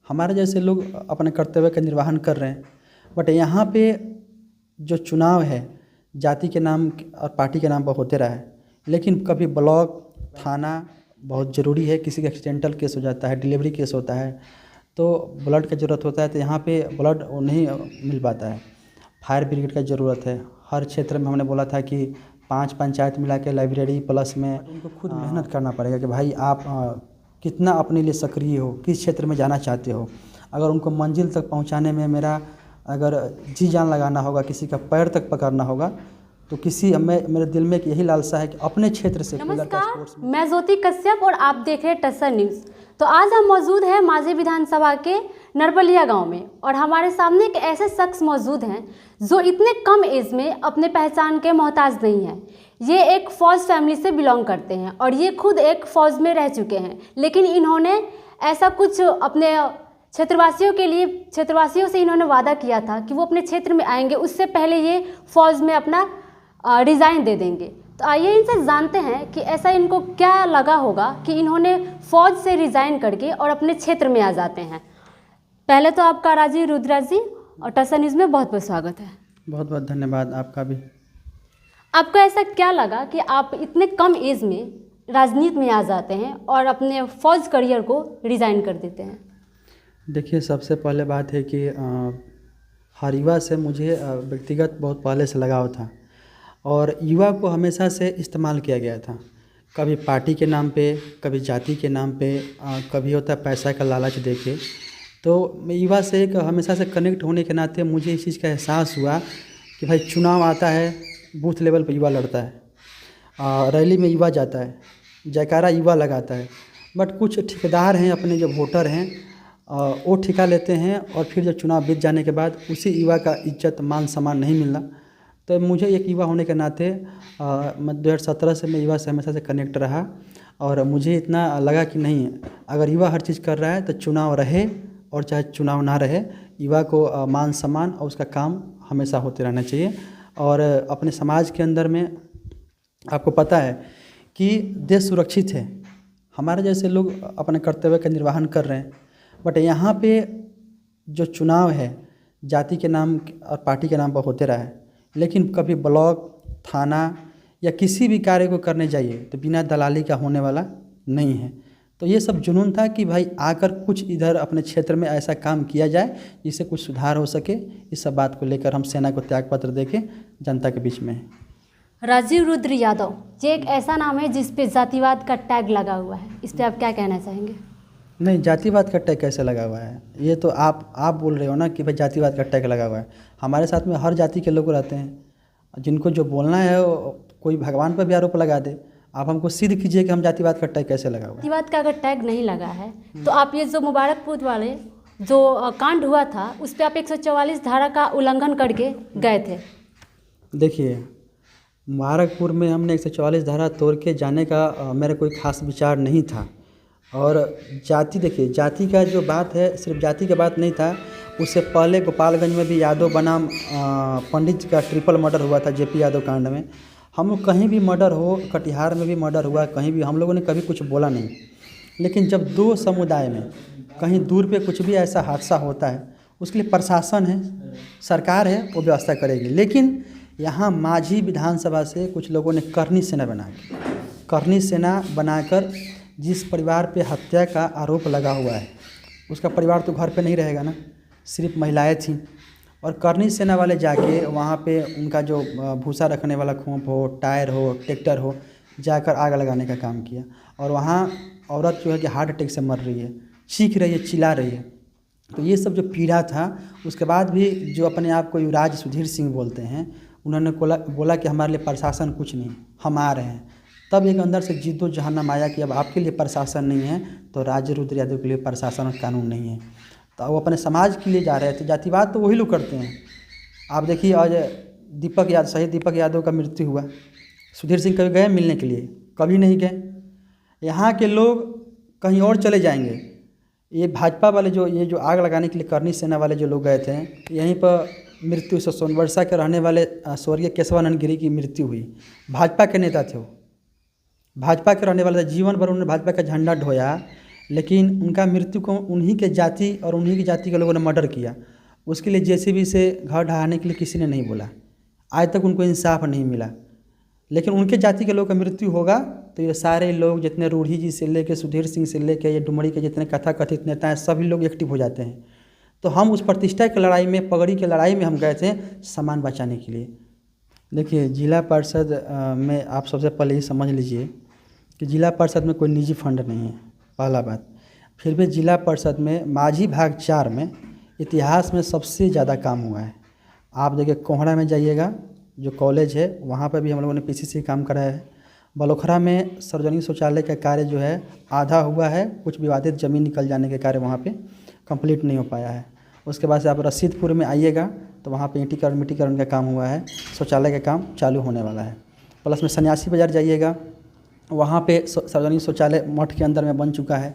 हमारे जैसे लोग अपने कर्तव्य का निर्वहन कर रहे हैं, बट यहाँ पे जो चुनाव है जाति के नाम और पार्टी के नाम पर होते रहा है। लेकिन कभी ब्लॉक थाना बहुत ज़रूरी है, किसी का एक्सीडेंटल केस हो जाता है, डिलीवरी केस होता है तो ब्लड का ज़रूरत होता है, तो यहाँ पे ब्लड नहीं मिल पाता है। फायर ब्रिगेड का ज़रूरत है हर क्षेत्र में। हमने बोला था कि 5 पंचायत मिला के लाइब्रेरी प्लस में उनको खुद मेहनत करना पड़ेगा कि भाई आप कितना अपने लिए सक्रिय हो, किस क्षेत्र में जाना चाहते हो। अगर उनको मंजिल तक पहुंचाने में मेरा अगर जी जान लगाना होगा, किसी का पैर तक पकड़ना होगा, तो मेरे दिल में एक यही लालसा है कि अपने क्षेत्र से नमस्कार, मैं ज्योति कश्यप और आप देख रहे हैं टसर न्यूज़। तो आज हम मौजूद हैं माझी विधानसभा के नरबलिया गांव में और हमारे सामने एक ऐसे शख्स मौजूद हैं जो इतने कम एज में अपने पहचान के मोहताज नहीं हैं। ये एक फौज फैमिली से बिलोंग करते हैं और ये खुद एक फौज में रह चुके हैं, लेकिन इन्होंने ऐसा कुछ अपने क्षेत्रवासियों से इन्होंने वादा किया था कि वो अपने क्षेत्र में आएंगे, उससे पहले ये फौज में अपना रिज़ाइन दे देंगे। तो आइए इनसे जानते हैं कि ऐसा इनको क्या लगा होगा कि इन्होंने फौज से रिज़ाइन करके और अपने क्षेत्र में आ जाते हैं। पहले तो आपका राजीव रुद्राज जी और टसर न्यूज़ में बहुत बहुत स्वागत है। बहुत बहुत धन्यवाद आपका भी। आपको ऐसा क्या लगा कि आप इतने कम एज में राजनीति में आ जाते हैं और अपने फौज करियर को रिज़ाइन कर देते हैं? देखिए, सबसे पहले बात है कि हर युवा से मुझे व्यक्तिगत बहुत पहले से लगाव था और युवा को हमेशा से इस्तेमाल किया गया था। कभी पार्टी के नाम पे, कभी जाति के नाम पे, कभी होता है पैसा का लालच देके। तो मैं युवा से एक हमेशा से कनेक्ट होने के नाते मुझे इस चीज़ का एहसास हुआ कि भाई चुनाव आता है, बूथ लेवल पे युवा लड़ता है, रैली में युवा जाता है, जयकारा युवा लगाता है। बट कुछ ठेकेदार हैं, अपने जो वोटर हैं वो ठिका लेते हैं और फिर जब चुनाव बीत जाने के बाद उसी युवा का इज्जत मान सम्मान नहीं मिलना। तो मुझे एक युवा होने के नाते मैं 2017 से मैं युवा से हमेशा से कनेक्ट रहा और मुझे इतना लगा कि नहीं, अगर युवा हर चीज़ कर रहा है तो चुनाव रहे और चाहे चुनाव ना रहे, युवा को मान सम्मान और उसका काम हमेशा होते रहना चाहिए। और अपने समाज के अंदर में आपको पता है कि देश सुरक्षित है, हमारे जैसे लोग अपने कर्तव्य का निर्वहन कर रहे हैं, बट यहाँ पे जो चुनाव है जाति के नाम और पार्टी के नाम पर होते रहा है। लेकिन कभी ब्लॉक थाना या किसी भी कार्य को करने जाइए तो बिना दलाली का होने वाला नहीं है। तो ये सब जुनून था कि भाई आकर कुछ इधर अपने क्षेत्र में ऐसा काम किया जाए जिससे कुछ सुधार हो सके। इस सब बात को लेकर हम सेना को त्यागपत्र देके जनता के बीच में हैं। राजीव रुद्र यादव ये एक ऐसा नाम है जिस पे जातिवाद का टैग लगा हुआ है, इस पर आप क्या कहना चाहेंगे? नहीं, जातिवाद का टैग कैसे लगा हुआ है? ये तो आप बोल रहे हो ना कि भाई जातिवाद का टैग लगा हुआ है। हमारे साथ में हर जाति के लोग रहते हैं, जिनको जो बोलना है कोई भगवान पर भी आरोप लगा दे। आप हमको सिद्ध कीजिए कि हम जातिवाद का टैग कैसे लगा हुआ है। जातिवाद का अगर टैग नहीं लगा है तो आप ये जो मुबारकपुर वाले जो कांड हुआ था उस पर आप 144 धारा का उल्लंघन करके गए थे। देखिए, मुबारकपुर में हमने 144 धारा तोड़ के जाने का मेरा कोई खास विचार नहीं था। और जाति, देखिए जाति का जो बात है सिर्फ जाति की बात नहीं था, उससे पहले गोपालगंज में भी यादव बनाम पंडित का ट्रिपल मर्डर हुआ था जेपी यादव कांड में। हम लोग कहीं भी मर्डर हो, कटिहार में भी मर्डर हुआ, कहीं भी हम लोगों ने कभी कुछ बोला नहीं। लेकिन जब दो समुदाय में कहीं दूर पे कुछ भी ऐसा हादसा होता है, उसके लिए प्रशासन है, सरकार है, वो व्यवस्था करेगी। लेकिन यहाँ माझी विधानसभा से कुछ लोगों ने करनी सेना बनाकर जिस परिवार पे हत्या का आरोप लगा हुआ है उसका परिवार तो घर पे नहीं रहेगा ना, सिर्फ महिलाएं थीं। और करनी सेना वाले जाके वहाँ पे उनका जो भूसा रखने वाला खोप हो, टायर हो, ट्रैक्टर हो, जाकर आग लगाने का काम किया। और वहाँ औरत जो है कि हार्ट अटैक से मर रही है, चीख रही है, चिल्ला रही है। तो ये सब जो पीड़ा था, उसके बाद भी जो अपने आप को युवराज सुधीर सिंह बोलते हैं, उन्होंने बोला कि हमारे लिए प्रशासन कुछ नहीं, हम आ रहे हैं। तब एक अंदर से जिद्दोजहन्नम आया कि अब आपके लिए प्रशासन नहीं है तो राजीव रुद्र यादव के लिए प्रशासन और कानून नहीं है। तो वो अपने समाज के लिए जा रहे थे। जातिवाद तो वही लोग करते हैं। आप देखिए, आज शहीद दीपक यादव का मृत्यु हुआ, सुधीर सिंह कभी गए मिलने के लिए? कभी नहीं गए। यहाँ के लोग कहीं और चले जाएंगे। ये भाजपा वाले ये जो आग लगाने के लिए करनी सेना वाले जो लोग गए थे, यहीं पर मृत्यु सोनवर्षा के रहने वाले स्वर्गीय केशवानंद गिरी की मृत्यु हुई। भाजपा के नेता थे, वो भाजपा के रहने वाले थे, जीवन भर उन्होंने भाजपा का झंडा ढोया। लेकिन उनका मृत्यु को उन्हीं के जाति और उन्हीं की जाति के लोगों ने मर्डर किया। उसके लिए जेसीबी से घर ढहाने के लिए किसी ने नहीं बोला। आज तक उनको इंसाफ नहीं मिला। लेकिन उनके जाति के लोगों का मृत्यु होगा तो ये सारे लोग जितने रूढ़ी जी से लेकर सुधीर सिंह से लेकर ये डुमरी के जितने कथाकथित नेता हैं सभी लोग एक्टिव हो जाते हैं। तो हम उस प्रतिष्ठा की लड़ाई में, पगड़ी की लड़ाई में हम गए थे सामान बचाने के लिए। देखिए, जिला परिषद में आप सबसे पहले ये समझ लीजिए कि जिला परिषद में कोई निजी फंड नहीं है, पहला बात। फिर भी जिला परिषद में माझी भाग 4 में इतिहास में सबसे ज़्यादा काम हुआ है। आप देखिए, कोहड़ा में जाइएगा, जो कॉलेज है वहाँ पर भी हम लोगों ने पीसीसी काम कराया है। बलोखरा में सार्वजनिक शौचालय का कार्य जो है आधा हुआ है, कुछ विवादित ज़मीन निकल जाने के कार्य वहाँ पे कंप्लीट नहीं हो पाया है। उसके बाद से आप रसीदपुर में आइएगा तो वहाँ पे ईंटीकरण मिट्टीकरण का काम हुआ है, शौचालय का काम चालू होने वाला है। प्लस में सन्यासी बाज़ार जाइएगा, वहाँ पे सार्वजनिक शौचालय मठ के अंदर में बन चुका है।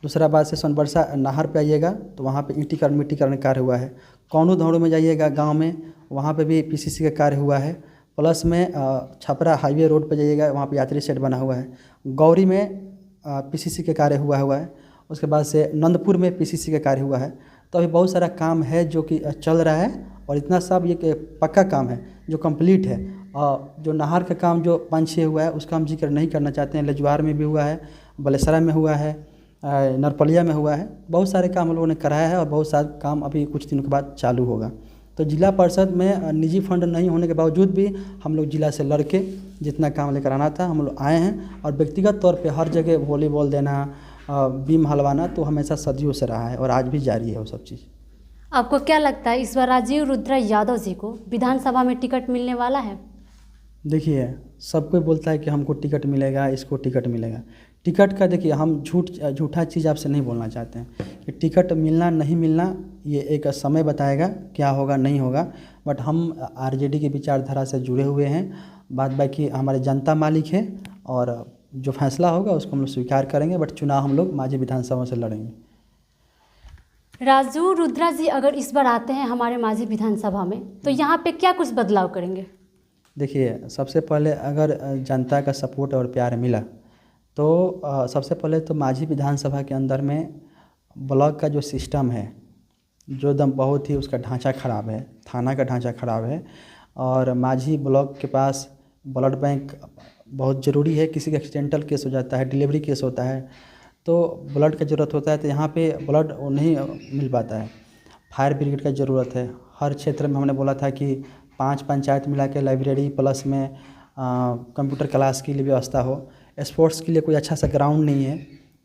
दूसरा बात से सोनबरसा नहर पे आइएगा तो वहाँ पे ईंटीकरण मिट्टीकरण कार्य हुआ है। कौनू धौड़ू में जाइएगा गांव में, वहाँ पे भी पीसीसी का कार्य हुआ है। प्लस में छपरा हाईवे रोड पे जाइएगा, वहाँ पे यात्री शेड बना हुआ है। गौरी में पीसीसी का कार्य हुआ है। उसके बाद से नंदपुर में पीसीसी का कार्य हुआ है। तो अभी बहुत सारा काम है जो कि चल रहा है और इतना सब ये पक्का काम है जो कंप्लीट है। और जो नहर का काम जो 5-6 हुआ है उसका हम जिक्र नहीं करना चाहते हैं। लजुआर में भी हुआ है, बलेसरा में हुआ है, नरपलिया में हुआ है। बहुत सारे काम हम लोगों ने कराया है और बहुत सारा काम अभी कुछ दिनों के बाद चालू होगा। तो जिला परिषद में निजी फंड नहीं होने के बावजूद भी हम लोग जिला से लड़के जितना काम लेकर आना था हम लोग आए हैं। और व्यक्तिगत तौर पे हर जगह वॉलीबॉल देना, बीम हलवाना तो हमेशा सदियों से रहा है और आज भी जारी है वो सब चीज़। आपको क्या लगता है इस बार राजीव रुद्रा यादव जी को विधानसभा में टिकट मिलने वाला है? देखिए, सब कोई बोलता है कि हमको टिकट मिलेगा, इसको टिकट मिलेगा। टिकट का देखिए, हम झूठा चीज़ आपसे नहीं बोलना चाहते हैं कि टिकट मिलना नहीं मिलना ये एक समय बताएगा क्या होगा नहीं होगा। बट हम आरजेडी की विचारधारा से जुड़े हुए हैं। बाद बाकी हमारे जनता मालिक है और जो फैसला होगा उसको हम लोग स्वीकार करेंगे। बट चुनाव हम लोग माझी विधानसभा से लड़ेंगे। राजू रुद्रा जी अगर इस बार आते हैं हमारे माझी विधानसभा में तो यहाँ पे क्या कुछ बदलाव करेंगे? देखिए, सबसे पहले अगर जनता का सपोर्ट और प्यार मिला तो सबसे पहले तो माझी विधानसभा के अंदर में ब्लॉक का जो सिस्टम है जो एकदम बहुत ही उसका ढांचा ख़राब है, थाना का ढांचा ख़राब है। और माझी ब्लॉक के पास ब्लड बैंक बहुत ज़रूरी है। किसी का एक्सीडेंटल केस हो जाता है, डिलीवरी केस होता है तो ब्लड का ज़रूरत होता है, तो यहाँ पे ब्लड नहीं मिल पाता है। फायर ब्रिगेड का ज़रूरत है। हर क्षेत्र में हमने बोला था कि 5 पंचायत मिला के लाइब्रेरी प्लस में कंप्यूटर क्लास के लिए व्यवस्था हो। स्पोर्ट्स के लिए कोई अच्छा सा ग्राउंड नहीं है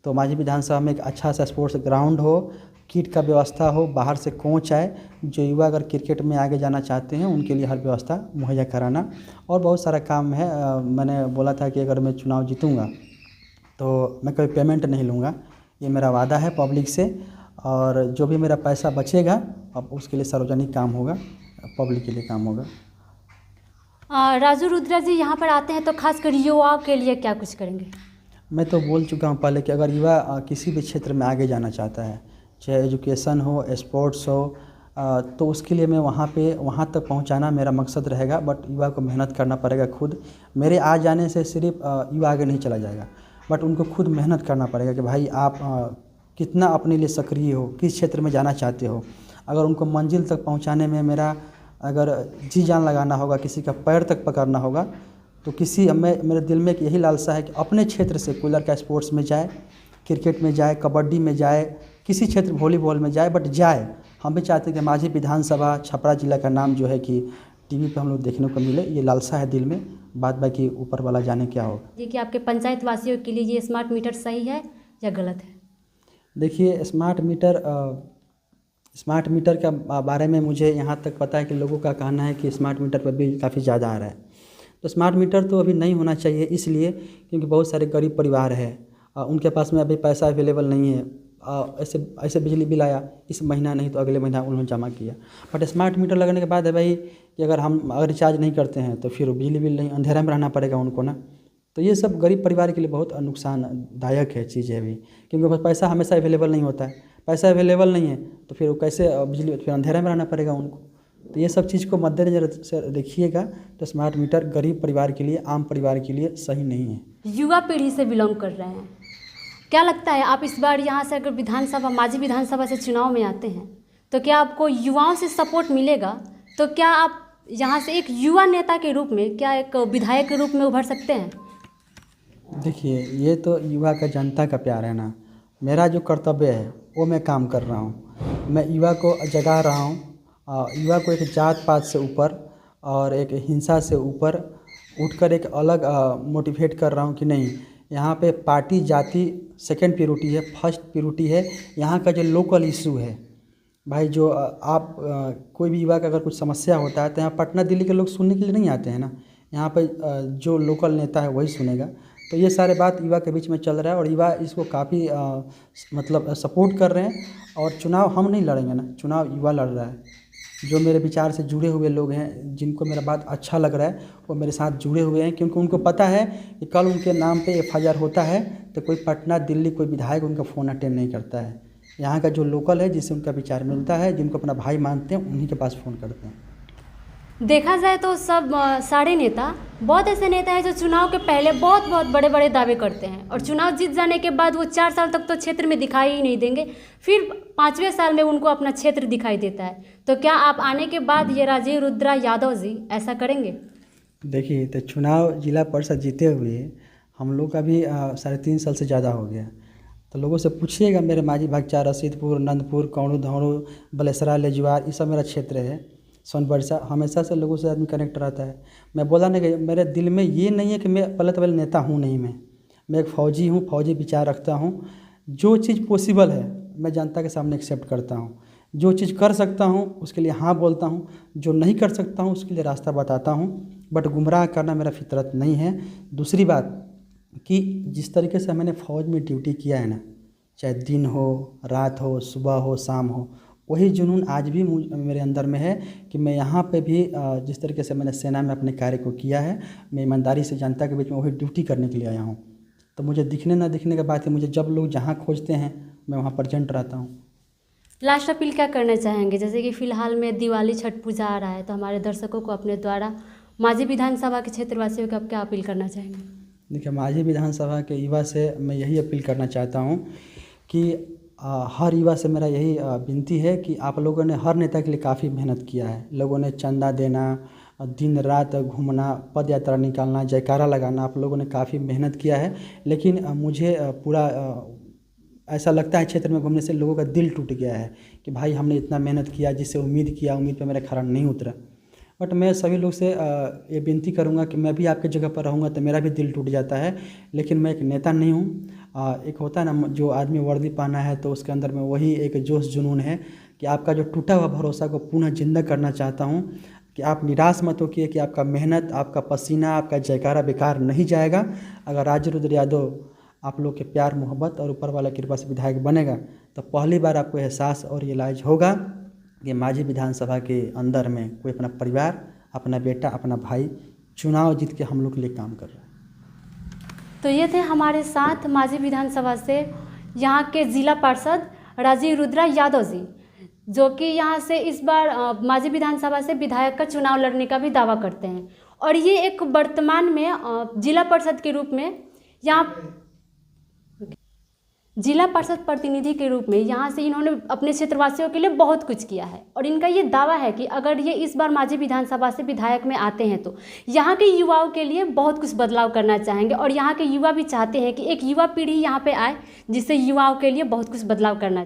तो माझी विधानसभा में एक अच्छा सा स्पोर्ट्स ग्राउंड हो, किट का व्यवस्था हो, बाहर से कोच आए, जो युवा अगर क्रिकेट में आगे जाना चाहते हैं उनके लिए हर व्यवस्था मुहैया कराना। और बहुत सारा काम है। मैंने बोला था कि अगर मैं चुनाव जीतूँगा तो मैं कोई पेमेंट नहीं लूँगा, ये मेरा वादा है पब्लिक से। और जो भी मेरा पैसा बचेगा अब उसके लिए सार्वजनिक काम होगा, पब्लिक के लिए काम होगा। राजू रुद्रा जी यहाँ पर आते हैं तो खासकर युवाओं के लिए क्या कुछ करेंगे? मैं तो बोल चुका हूँ पहले कि अगर युवा किसी भी क्षेत्र में आगे जाना चाहता है, चाहे एजुकेशन हो, स्पोर्ट्स हो, तो उसके लिए मैं वहाँ तक पहुँचाना मेरा मकसद रहेगा। बट युवा को मेहनत करना पड़ेगा खुद। मेरे आ जाने से सिर्फ युवा आगे नहीं चला जाएगा, बट उनको खुद मेहनत करना पड़ेगा कि भाई आप कितना अपने लिए सक्रिय हो, किस क्षेत्र में जाना चाहते हो। अगर उनको मंजिल तक पहुँचाने में मेरा अगर जी जान लगाना होगा, किसी का पैर तक पकड़ना होगा तो मेरे दिल में एक यही लालसा है कि अपने क्षेत्र से कोई लड़का स्पोर्ट्स में जाए, क्रिकेट में जाए, कबड्डी में जाए, किसी क्षेत्र वॉलीबॉल में जाए, बट जाए। हम भी चाहते हैं कि माझी विधानसभा छपरा जिला का नाम जो है कि टीवी पे हम लोग देखने को मिले, ये लालसा है दिल में। बात बाकी ऊपर वाला जाने क्या होगा। जी, कि आपके पंचायत वासियों के लिए ये स्मार्ट मीटर सही है या गलत है? देखिए, स्मार्ट मीटर का बारे में मुझे यहाँ तक पता है कि लोगों का कहना है कि स्मार्ट मीटर पर बिल काफ़ी ज़्यादा आ रहा है। तो स्मार्ट मीटर तो अभी नहीं होना चाहिए, इसलिए क्योंकि बहुत सारे गरीब परिवार है, उनके पास में अभी पैसा अवेलेबल नहीं है। ऐसे बिजली बिल आया, इस महीना नहीं तो अगले महीना उन्होंने जमा किया। बट स्मार्ट मीटर लगने के बाद है भाई कि अगर रिचार्ज नहीं करते हैं तो फिर बिजली बिल नहीं, अंधेरा में रहना पड़ेगा उनको ना। तो ये सब गरीब परिवार के लिए बहुत नुकसानदायक है चीज़ है अभी, क्योंकि पैसा हमेशा अवेलेबल नहीं होता है। पैसा अवेलेबल नहीं है तो फिर वो कैसे बिजली, फिर अंधेरे में रहना पड़ेगा उनको। तो ये सब चीज़ को मद्देनजर से देखिएगा तो स्मार्ट मीटर गरीब परिवार के लिए, आम परिवार के लिए सही नहीं है। युवा पीढ़ी से बिलोंग कर रहे हैं क्या लगता है आप इस बार यहाँ से अगर विधानसभा माजी विधानसभा से चुनाव में आते हैं तो क्या आपको युवाओं से सपोर्ट मिलेगा? तो क्या आप यहाँ से एक युवा नेता के रूप में, क्या एक विधायक के रूप में उभर सकते हैं? देखिए, ये तो युवा का जनता का प्यार है ना। मेरा जो कर्तव्य है वो मैं काम कर रहा हूँ। मैं युवा को जगा रहा हूँ, युवा को एक जात पात से ऊपर और एक हिंसा से ऊपर उठकर एक अलग मोटिवेट कर रहा हूँ कि नहीं, यहाँ पे पार्टी जाति सेकंड प्रायोरिटी है, फर्स्ट प्रायोरिटी है यहाँ का जो लोकल इशू है। भाई जो आप कोई भी युवा का अगर कुछ समस्या होता है तो यहाँ पटना दिल्ली के लोग सुनने के लिए नहीं आते हैं ना, यहाँ पे जो लोकल नेता है वही सुनेगा। तो ये सारे बात युवा के बीच में चल रहा है और युवा इसको काफ़ी मतलब सपोर्ट कर रहे हैं। और चुनाव हम नहीं लड़ेंगे ना, चुनाव युवा लड़ रहा है। जो मेरे विचार से जुड़े हुए लोग हैं, जिनको मेरा बात अच्छा लग रहा है, वो मेरे साथ जुड़े हुए हैं, क्योंकि उनको पता है कि कल उनके नाम पे FIR होता है तो कोई पटना दिल्ली कोई विधायक उनका फ़ोन अटेंड नहीं करता है। यहाँ का जो लोकल है, जिससे उनका विचार मिलता है, जिनको अपना भाई मानते हैं, उन्हीं के पास फ़ोन करते हैं। देखा जाए तो सब सारे नेता, बहुत ऐसे नेता हैं जो चुनाव के पहले बहुत बहुत बड़े बड़े दावे करते हैं और चुनाव जीत जाने के बाद वो 4 साल तक तो क्षेत्र में दिखाई ही नहीं देंगे, फिर 5वें साल में उनको अपना क्षेत्र दिखाई देता है। तो क्या आप आने के बाद ये राजीव रुद्रा यादव जी ऐसा करेंगे? देखिए, तो चुनाव जिला परिषद जीते हुए हम लोग का भी 3.5 साल से ज़्यादा हो गया। तो लोगों से पूछिएगा, मेरे माझी भागचा, रसीदपुर, नंदपुर, कौड़ू, धौड़ू, बलेसरा, लेजवार, ये सब मेरा क्षेत्र है। सोनबरसा, हमेशा से लोगों से आदमी कनेक्ट रहता है। मैं बोला नहीं कि मेरे दिल में ये नहीं है कि मैं पहले नेता हूँ, नहीं, मैं एक फ़ौजी हूँ, फ़ौजी विचार रखता हूँ। जो चीज़ पॉसिबल है मैं जनता के सामने एक्सेप्ट करता हूँ। जो चीज़ कर सकता हूँ उसके लिए हाँ बोलता हूँ, जो नहीं कर सकता हूँ उसके लिए रास्ता बताता हूँ, बट गुमराह करना मेरा फितरत नहीं है। दूसरी बात कि जिस तरीके से मैंने फ़ौज में ड्यूटी किया है ना, चाहे दिन हो, रात हो, सुबह हो, शाम हो, वही जुनून आज भी मेरे अंदर में है कि मैं यहाँ पे भी जिस तरीके से मैंने सेना में अपने कार्य को किया है, मैं ईमानदारी से जनता के बीच में वही ड्यूटी करने के लिए आया हूँ। तो मुझे दिखने ना दिखने की बात है, मुझे जब लोग जहाँ खोजते हैं मैं वहाँ प्रेजेंट रहता हूँ। लास्ट अपील क्या करना चाहेंगे? जैसे कि फ़िलहाल में दिवाली छठ पूजा आ रहा है, तो हमारे दर्शकों को अपने द्वारा माजी विधानसभा के क्षेत्रवासियों को आप क्या अपील करना चाहेंगे? देखिए, माजी विधानसभा के युवा से मैं यही अपील करना चाहता हूँ कि हर युवा से मेरा यही विनती है कि आप लोगों ने हर नेता के लिए काफ़ी मेहनत किया है। लोगों ने चंदा देना, दिन रात घूमना, पद यात्रा निकालना, जयकारा लगाना, आप लोगों ने काफ़ी मेहनत किया है। लेकिन मुझे पूरा ऐसा लगता है क्षेत्र में घूमने से लोगों का दिल टूट गया है कि भाई हमने इतना मेहनत किया, जिससे उम्मीद किया, उम्मीद पे मेरा खरा नहीं उतरा। बट मैं सभी लोग से ये विनती करूँगा कि मैं भी आपकी जगह पर रहूँगा तो मेरा भी दिल टूट जाता है, लेकिन मैं एक नेता नहीं हूँ। एक होता है ना, जो आदमी वर्दी पहना है तो उसके अंदर में वही एक जोश जुनून है कि आपका जो टूटा हुआ भरोसा को पुनः जिंदा करना चाहता हूँ कि आप निराश मत होइए कि आपका मेहनत, आपका पसीना, आपका जयकारा बेकार नहीं जाएगा। अगर राजीव रुद्र यादव आप लोग के प्यार, मोहब्बत और ऊपर वाला कृपा से विधायक बनेगा तो पहली बार आपको एहसास और रियलाइज होगा कि माजी विधानसभा के अंदर में कोई अपना परिवार, अपना बेटा, अपना भाई चुनाव जीत के हम लोग के लिए काम कर रहा है। तो ये थे हमारे साथ माजी विधानसभा से यहाँ के जिला पार्षद राजीव रुद्रा यादव जी, जो कि यहाँ से इस बार माजी विधानसभा से विधायक का चुनाव लड़ने का भी दावा करते हैं। और ये एक वर्तमान में जिला पार्षद के रूप में, यहाँ जिला पार्षद प्रतिनिधि के रूप में यहाँ से इन्होंने अपने क्षेत्रवासियों के लिए बहुत कुछ किया है। और इनका ये दावा है कि अगर ये इस बार माजी विधानसभा से विधायक में आते हैं तो यहाँ के युवाओं के लिए बहुत कुछ बदलाव करना चाहेंगे। और यहाँ के युवा भी चाहते हैं कि एक युवा पीढ़ी यहाँ पे आए जिससे युवाओं के लिए बहुत कुछ बदलाव करना